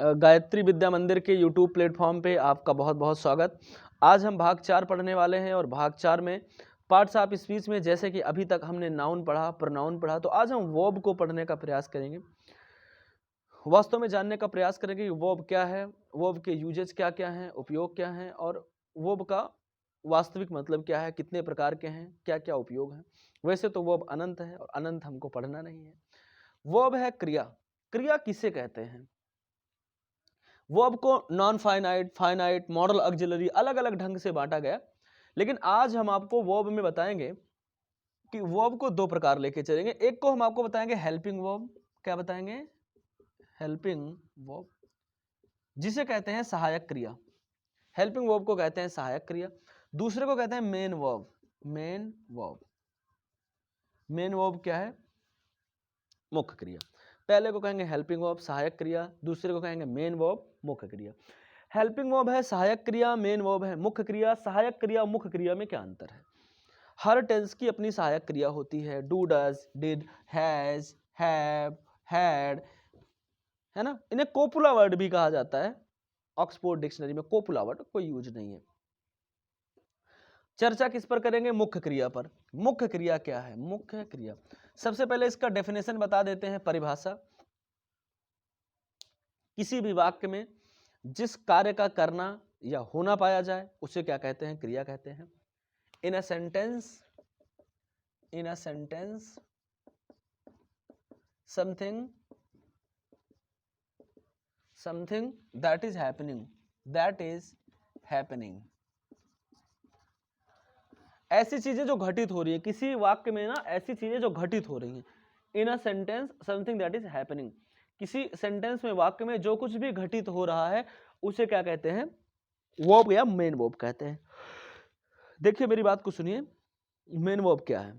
गायत्री विद्या मंदिर के YouTube platform पे आपका बहुत बहुत स्वागत। आज हम भाग 4 पढ़ने वाले हैं और भाग 4 में पार्ट्स ऑफ स्पीच में जैसे कि अभी तक हमने नाउन पढ़ा, प्रोनाउन पढ़ा, तो आज हम वर्ब को पढ़ने का प्रयास करेंगे। वास्तव में जानने का प्रयास करेंगे कि वर्ब क्या है, वर्ब के यूजेज क्या क्या हैं, उपयोग क्या हैं और वर्ब का वास्तविक मतलब क्या है, कितने प्रकार के हैं, क्या क्या उपयोग हैं। वैसे तो वर्ब अनंत है और अनंत हमको पढ़ना नहीं है। वर्ब है क्रिया। क्रिया किसे कहते हैं? वर्ब को non finite, finite, model auxiliary अलग अलग ढंग से बांटा गया, लेकिन आज हम आपको वर्ब में बताएंगे कि वर्ब को दो प्रकार लेके चलेंगे। एक को हम आपको बताएंगे हेल्पिंग वर्ब। क्या बताएंगे? हेल्पिंग वर्ब, जिसे कहते हैं सहायक क्रिया। हेल्पिंग वर्ब को कहते हैं सहायक क्रिया। दूसरे को कहते हैं main verb. Main verb, main verb क्या है? मुख्य क्रिया। पहले को कहेंगे हेल्पिंग वर्ब सहायक क्रिया, दूसरे को कहेंगे मेन वर्ब मुख्य क्रिया। हेल्पिंग वर्ब है सहायक क्रिया, मेन वर्ब है मुख्य क्रिया। सहायक क्रिया मुख्य क्रिया में क्या अंतर है? हर टेंस की अपनी सहायक क्रिया होती है। Do, does, did, has, have, had, है ना। इन्हें कोपुला वर्ड भी कहा जाता है। ऑक्सफोर्ड डिक्शनरी में कोपुला वर्ड कोई यूज नहीं है। चर्चा किस पर करेंगे? मुख्य क्रिया पर। मुख्य क्रिया क्या है? मुख्य क्रिया, सबसे पहले इसका डेफिनेशन बता देते हैं, परिभाषा। किसी भी वाक्य में जिस कार्य का करना या होना पाया जाए उसे क्या कहते हैं? क्रिया कहते हैं। In a sentence something that is happening, ऐसी चीजें जो घटित हो रही है किसी वाक्य में ना, ऐसी चीजें जो घटित हो रही हैं। In a sentence something that is happening, किसी सेंटेंस में, वाक्य में जो कुछ भी घटित हो रहा है उसे क्या कहते हैं? वर्ब या मेन वर्ब कहते हैं। देखिए मेरी बात को सुनिए, मेन वर्ब क्या है?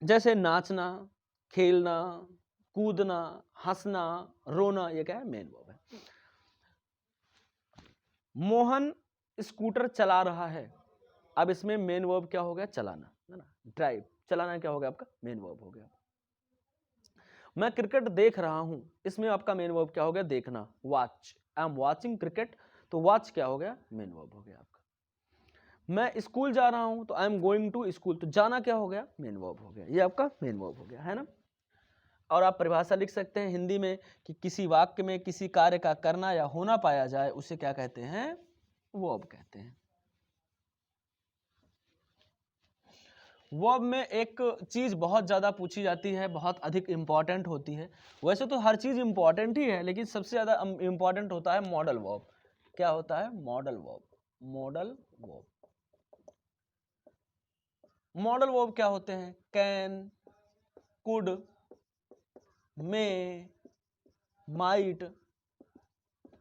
जैसे नाचना, खेलना, कूदना, हंसना, रोना, ये क्या है? मेन वर्ब है। मोहन स्कूटर चला रहा है, अब इसमें मेन वर्ब क्या हो गया? चलाना, है ना। ड्राइव, चलाना क्या हो गया आपका? मेन वर्ब हो गया। मैं क्रिकेट देख रहा हूं, इसमें आपका मेन वर्ब क्या हो गया? देखना, watch, I am watching cricket, तो वॉच क्या हो गया? मेन वर्ब हो गया आपका। मैं स्कूल जा रहा हूं तो I am going to school, तो जाना क्या हो गया? मेन वर्ब हो गया। ये आपका मेन वर्ब हो गया, है ना। और आप परिभाषा लिख सकते हैं हिंदी में कि किसी वाक्य में किसी कार्य का करना या होना पाया जाए उसे क्या कहते हैं? वर्ब कहते हैं। वर्ब में एक चीज बहुत ज्यादा पूछी जाती है, बहुत अधिक इंपॉर्टेंट होती है। वैसे तो हर चीज इंपॉर्टेंट ही है, लेकिन सबसे ज्यादा इंपॉर्टेंट होता है मॉडल वर्ब। क्या होता है? Modal verb. Modal verb, modal verb क्या होते हैं? कैन, कुड, मे, माइट,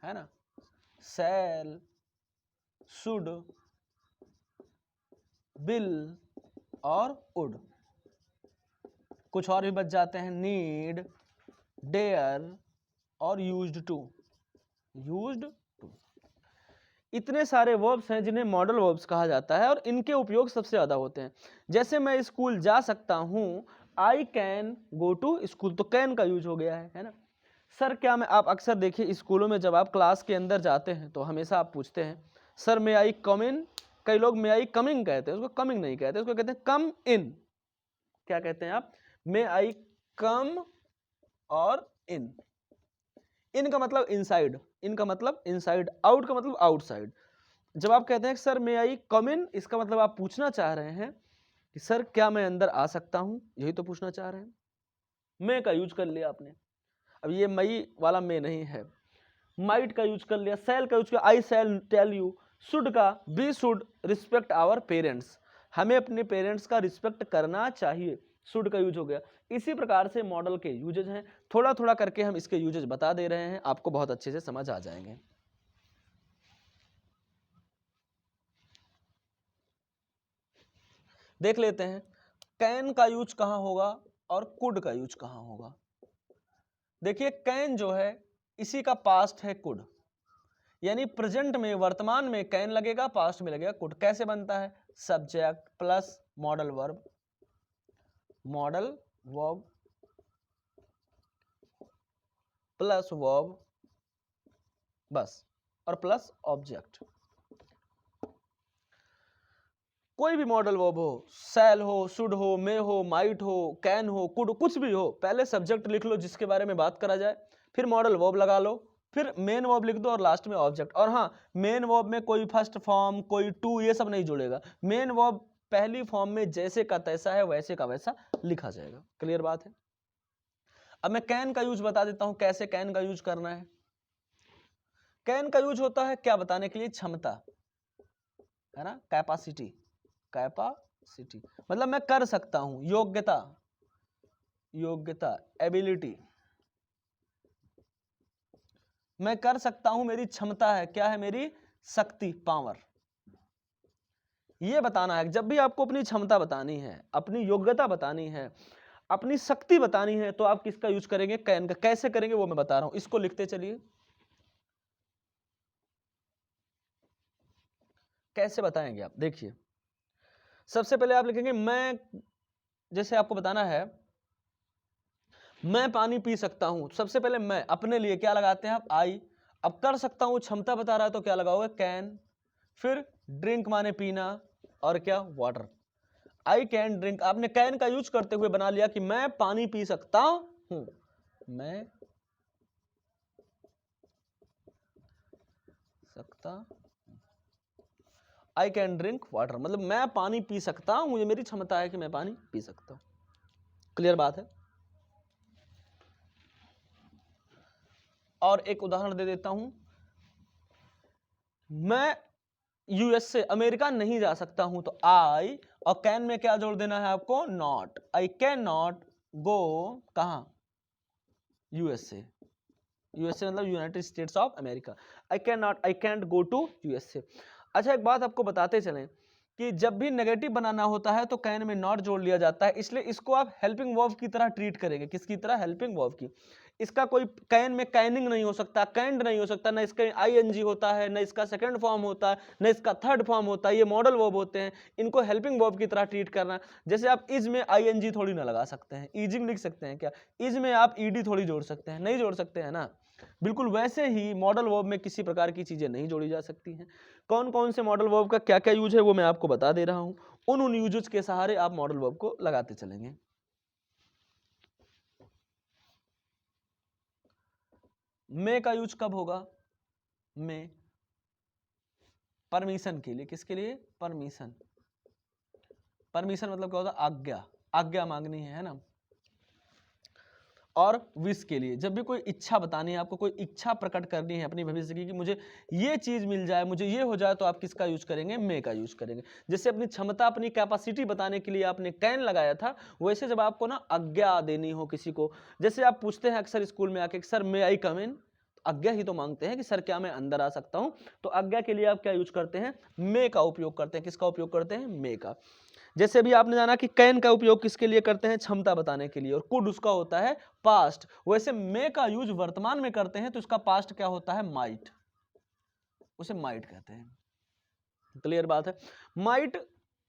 है ना, शैल, शुड, विल और वुड। कुछ और भी बच जाते हैं, नीड, डेयर और यूज्ड टू। इतने सारे वर्ब्स हैं जिन्हें मॉडल वर्ब्स कहा जाता है और इनके उपयोग सबसे ज्यादा होते हैं। जैसे मैं स्कूल जा सकता हूं, I can go to school, तो कैन का यूज हो गया है ना। सर क्या मैं, आप अक्सर देखिए स्कूलों में जब आप क्लास के अंदर जाते हैं तो हमेशा आप पूछते हैं सर मे आई कम इन। कई लोग मे आई कमिंग कहते हैं, उसको कमिंग नहीं कहते, उसको कहते हैं कम इन। क्या कहते हैं आप? मे आई कम और इन। इन का मतलब इनसाइड, इन का मतलब इनसाइड, आउट का मतलब आउटसाइड। जब आप कहते हैं सर मे आई कम इन, इसका मतलब आप पूछना चाह रहे हैं कि सर क्या मैं अंदर आ सकता हूं, यही तो पूछना चाह रहे हैं। मे का यूज कर लिया आपने, अब ये मई वाला मे नहीं है। माइट का यूज कर लिया, शैल का यूज किया, I shall tell you. Should का, we should respect our parents, हमें अपने पेरेंट्स का रिस्पेक्ट करना चाहिए, शुड का यूज हो गया। इसी प्रकार से मॉडल के यूजेज हैं। थोड़ा थोड़ा करके हम इसके यूजेज बता दे रहे हैं, आपको बहुत अच्छे से समझ आ जाएंगे। देख लेते हैं कैन का यूज कहां होगा और कुड का यूज कहां होगा। देखिए कैन जो है इसी का पास्ट है कुड, यानी प्रेजेंट में, वर्तमान में कैन लगेगा, पास्ट में लगेगा कुड। कैसे बनता है? Subject plus modal verb, modal verb plus verb बस, और प्लस ऑब्जेक्ट। कोई भी मॉडल वर्ब हो, शैल हो, शुड हो, मे हो, माइट हो, कैन हो, कुड, कुछ भी हो, पहले सब्जेक्ट लिख लो जिसके बारे में बात करा जाए, फिर मॉडल वर्ब लगा लो, फिर मेन वर्ब लिख दो और लास्ट में ऑब्जेक्ट। और हाँ, मेन वर्ब में कोई फर्स्ट फॉर्म, कोई टू, ये सब नहीं जुड़ेगा। मेन वर्ब पहली फॉर्म में जैसे का तैसा है वैसे का वैसा लिखा जाएगा। क्लियर बात है। अब मैं कैन का यूज बता देता हूं, कैसे कैन का यूज करना है। कैन का यूज होता है क्या बताने के लिए? क्षमता, है ना, कैपेसिटी। कैपेसिटी मतलब मैं कर सकता हूं, योग्यता, योग्यता, एबिलिटी, मैं कर सकता हूं, मेरी क्षमता है, क्या है? मेरी शक्ति, पावर। ये बताना है। जब भी आपको अपनी क्षमता बतानी है, अपनी योग्यता बतानी है, अपनी शक्ति बतानी है, तो आप किसका यूज करेंगे? कैन का। कैसे करेंगे वो मैं बता रहा हूं, इसको लिखते चलिए। कैसे बताएंगे आप? देखिए, सबसे पहले आप लिखेंगे मैं, जैसे आपको बताना है मैं पानी पी सकता हूं, सबसे पहले मैं, अपने लिए क्या लगाते हैं आप? आई। अब कर सकता हूं, क्षमता बता रहा है तो क्या लगाओगे? कैन। फिर ड्रिंक माने पीना, और क्या? वाटर। आई कैन ड्रिंक, आपने कैन का यूज करते हुए बना लिया कि मैं पानी पी सकता हूं, मैं सकता, आई कैन ड्रिंक वाटर, मतलब मैं पानी पी सकता हूं, मुझे मेरी क्षमता है कि मैं पानी पी सकता हूं। क्लियर बात है। और एक उदाहरण दे देता हूं, मैं यूएसए, अमेरिका नहीं जा सकता हूं, तो आई, और कैन में क्या जोड़ देना है आपको? Not. I can not go, कहां? यूएसए। यूएसए मतलब united states of America. I can not, I can't go to USA. अच्छा, एक बात आपको बताते चलें कि जब भी नेगेटिव बनाना होता है तो कैन में नॉट जोड़ लिया जाता है, इसलिए इसको आप हेल्पिंग वर्ब की तरह ट्रीट करेंगे। किसकी तरह? हेल्पिंग वर्ब की। इसका कोई कैन में कैनिंग नहीं हो सकता, कैंड नहीं हो सकता, ना इसका आईएनजी होता है, ना इसका सेकंड फॉर्म होता है, ना इसका थर्ड फॉर्म होता है। ये मॉडल वर्ब होते हैं, इनको हेल्पिंग वर्ब की तरह ट्रीट करना। जैसे आप इज में आईएनजी थोड़ी ना लगा सकते हैं, ईजिंग लिख सकते हैं क्या? इज में आप ईडी थोड़ी जोड़ सकते हैं, नहीं जोड़ सकते हैं ना। बिल्कुल वैसे ही मॉडल वर्ब में किसी प्रकार की चीजें नहीं जोड़ी जा सकती हैं। कौन कौन से मॉडल वर्ब का क्या क्या यूज है वो मैं आपको बता दे रहा हूं, उन यूजेस के सहारे आप मॉडल वर्ब को लगाते चलेंगे। मे का यूज कब होगा? मे परमिशन के लिए। किसके लिए? परमिशन। परमिशन मतलब क्या होता है? आज्ञा, आज्ञा मांगनी है ना। और विश के लिए, जब भी कोई इच्छा बतानी है आपको, कोई इच्छा प्रकट करनी है अपनी भविष्य की कि मुझे ये चीज मिल जाए, मुझे ये हो जाए, तो आप किसका यूज करेंगे? मे का यूज करेंगे। जैसे अपनी क्षमता, अपनी कैपेसिटी बताने के लिए आपने कैन लगाया था, वैसे जब आपको ना आज्ञा देनी हो किसी को, जैसे आप पूछते हैं अक्सर स्कूल में आके, सर मे आई कम इन, आज्ञा ही तो मांगते हैं कि सर क्या मैं अंदर आ सकता हूं, तो आज्ञा के लिए आप क्या यूज करते हैं? मे का उपयोग करते हैं। किसका उपयोग करते हैं? मे का। जैसे अभी आपने जाना कि कैन का उपयोग किसके लिए करते हैं? क्षमता बताने के लिए, और कुड उसका होता है पास्ट। वैसे मे का यूज वर्तमान में करते हैं तो इसका पास्ट क्या होता है? माइट, उसे माइट कहते हैं। क्लियर बात है। माइट,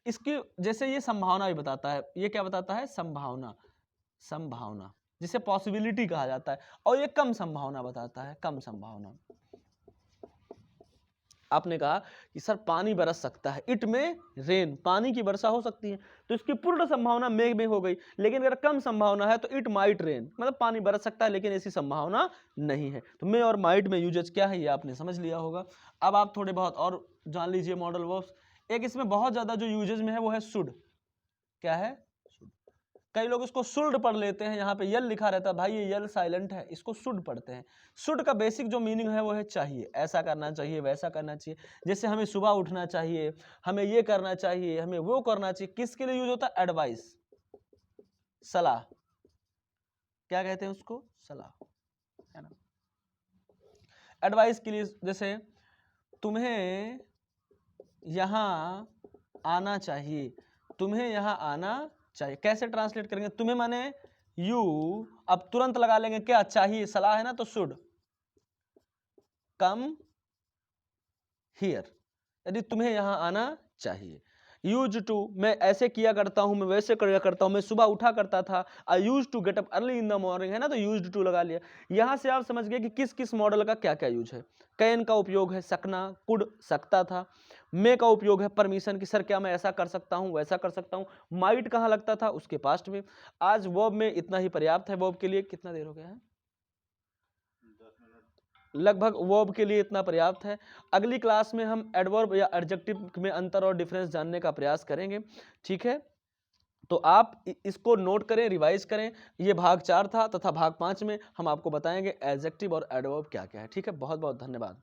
इसकी जैसे ये संभावना भी बताता है, ये क्या बताता है? संभावना, संभावना जिसे पॉसिबिलिटी कहा जाता है, और ये कम संभावना बताता है, कम संभावना। आपने कहा कि सर पानी बरस सकता है, इट में रेन, पानी की वर्षा हो सकती है, तो इसकी पूर्ण संभावना मेघ में हो गई। लेकिन अगर कम संभावना है तो इट माइट रेन, मतलब पानी बरस सकता है लेकिन ऐसी संभावना नहीं है। तो मे और माइट में यूजेज क्या है ये आपने समझ लिया होगा। अब आप थोड़े बहुत और जान लीजिए मॉडल वर्ब्स। एक इसमें बहुत ज्यादा जो यूजेज में है वो है शुड। क्या है? कई लोग इसको शुड पढ़ लेते हैं, यहाँ पे यल लिखा रहता है, भाई ये यल साइलेंट है, इसको शुड पढ़ते हैं। शुड का बेसिक जो मीनिंग है वो है चाहिए, ऐसा करना चाहिए, वैसा करना चाहिए। जैसे हमें सुबह उठना चाहिए, हमें ये करना चाहिए, हमें वो करना चाहिए। किसके लिए यूज होता है? एडवाइस, सलाह। क्या कहते हैं उसको? सलाह, है ना। एडवाइस के लिए, जैसे तुम्हें यहां आना चाहिए, तुम्हें यहां आना चाहिए। कैसे ट्रांसलेट करेंगे? तुम्हें माने यू, अब तुरंत लगा लेंगे क्या? चाहिए, सलाह है ना, तो शुड कम हियर, यदि तुम्हें यहां आना चाहिए। यूज टू मैं ऐसे किया करता हूँ, मैं वैसे किया करता हूँ, मैं सुबह उठा करता था। I use to get up early in the morning, है ना, तो यूज टू लगा लिया। यहाँ से आप समझ गए कि किस किस मॉडल का क्या क्या यूज है। कैन का उपयोग है सकना, कुड सकता था। मे का उपयोग है परमिशन की, सर क्या मैं ऐसा कर सकता हूँ, वैसा कर सकता हूँ। माइट कहाँ लगता था, उसके पास्ट में। आज वर्ब में इतना ही पर्याप्त है। वर्ब के लिए कितना देर हो गया है, लगभग वर्ब के लिए इतना पर्याप्त है। अगली क्लास में हम एडवर्ब या एडजेक्टिव में अंतर और डिफरेंस जानने का प्रयास करेंगे, ठीक है। तो आप इसको नोट करें, रिवाइज करें। ये भाग 4 था, तथा भाग 5 में हम आपको बताएंगे एडजेक्टिव और एडवर्ब क्या क्या है, ठीक है। बहुत बहुत धन्यवाद।